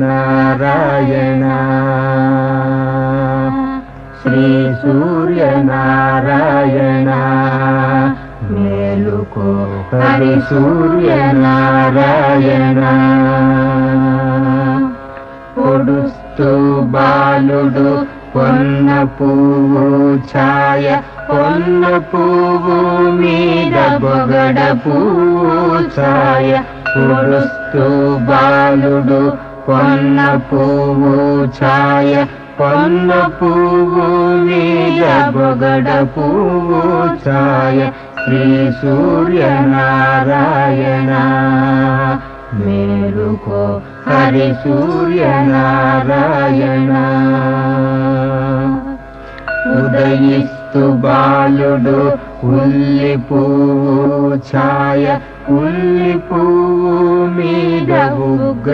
సూర్యనారాయణ శ్రీ సూర్యనారాయణ మేలుకో హరి సూర్యనారాయణ పొడుస్తూ బాలుడు పొన్న పువ్వు ఛాయ పొన్న పువ్వు మీద బొగడ పువ్వు ఛాయ పొడుస్తూ బాలుడు పొన్న పువ్వు ఛాయ పొన్న పువ్వు మీద బొగడ పువ్వు ఛాయ శ్రీ సూర్యనారాయణ మేలుకో హరి సూర్యనారాయణ ఉదయిస్తు బాలుడు ఉల్లి పువ్వు ఛాయ ఉల్లి పువ్వు మీద ఉగ్ర